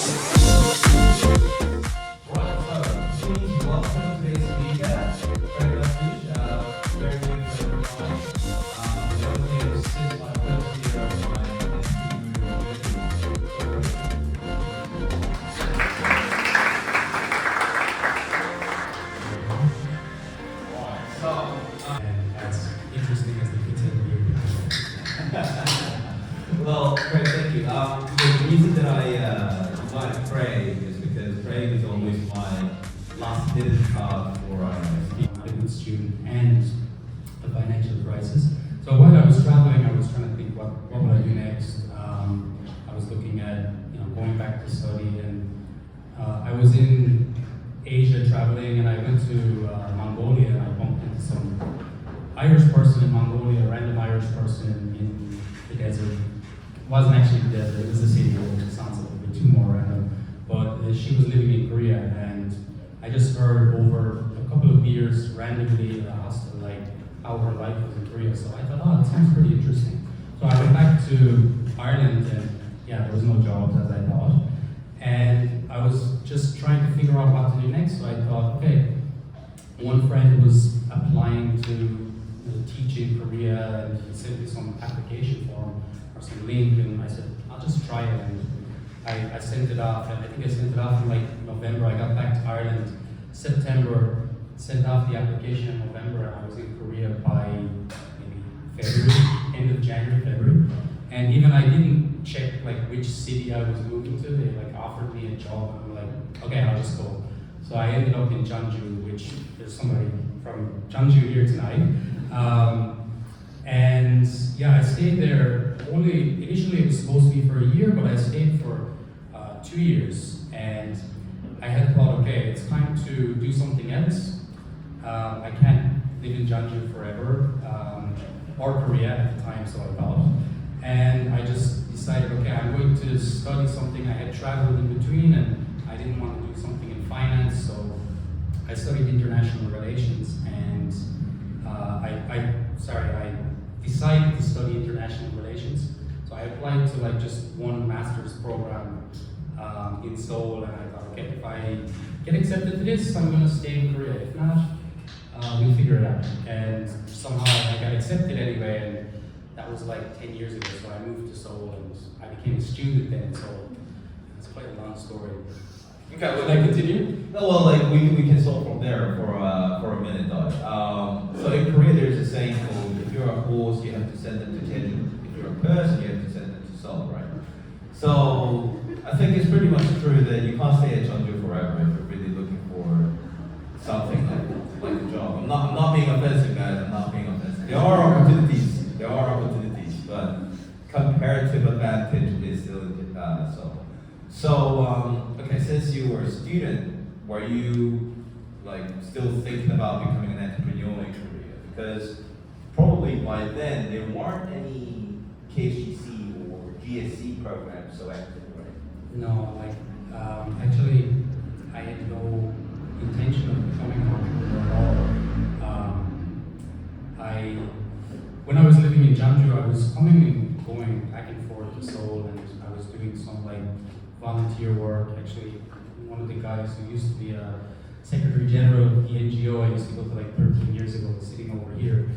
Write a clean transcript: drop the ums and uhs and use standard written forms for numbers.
Welcome to today's speaker, Latouche. Very good for everyone. This is my first year of my and as interesting as the pretend beer. Well, great, thank you. The reason that I invited Craig is because Craig is always my last hidden card for Being a good student and the financial crisis. So while I was traveling, I was trying to think what would I do next. I was looking at going back to study, and I was in Asia traveling, and I went to Mongolia, and I bumped into some Irish person in Mongolia, a random Irish person in the desert. It wasn't actually the desert, it was a city, which sounds a little bit too more random. But she was living in Korea, and I just heard over a couple of beers randomly asked her like how her life was in Korea. So I thought, oh, that sounds pretty interesting. So I went back to Ireland, and yeah, there was no jobs as I thought. And I was just trying to figure out what to do next. So I thought, okay, one friend was applying to teach in Korea, and he sent me some application form or some link, and I said, I'll just try it. And I sent it off, and I think I sent it off in like November. I got back to Ireland September, sent off the application in November, and I was in Korea by maybe February, end of January, February. And even I didn't check like which city I was moving to. They like offered me a job, and I'm like, okay, I'll just go. So I ended up in Jeonju, which there's somebody from Jeonju here tonight. And yeah, I stayed there initially it was supposed to be for a year, but I stayed for 2 years. And I had thought, okay, it's time to do something else. I can't live in Jeonju forever, or Korea at the time, so I thought. And I just decided, okay, I'm going to study something. I had traveled in between, and I didn't want to do something in finance, so I studied international relations, and I decided to study international relations. So I applied to like just one master's program in Seoul, and I thought, okay, if I get accepted to this, I'm going to stay in Korea. If not, we'll figure it out. And somehow I got accepted anyway, and that was like 10 years ago. So I moved to Seoul, and I became a student then. So it's quite a long story. Okay, Would I continue? No, well, like we can start from there for a minute though. So in Korea, there's a saying called, if you're a horse, you have to send them to Jeju. If you're a person, you have to send them to Seoul, right? So I think it's pretty much true that you can't stay at Jeonju forever if you're really looking for something like a job. I'm not being offensive, guys. I'm not being offensive. There are opportunities, but comparative advantage is still so. So okay, since you were a student, were you like still thinking about becoming an entrepreneur in Korea? Because probably by then there weren't any KGC or GSC programs so active, right? No, like actually, I had no intention of becoming an entrepreneur at all. When I was living in Jeonju, I was coming and going back and forth to Seoul, and I was doing some like volunteer work. Actually, one of the guys who used to be a Secretary General of the NGO I used to go to like 13 years ago, sitting over here.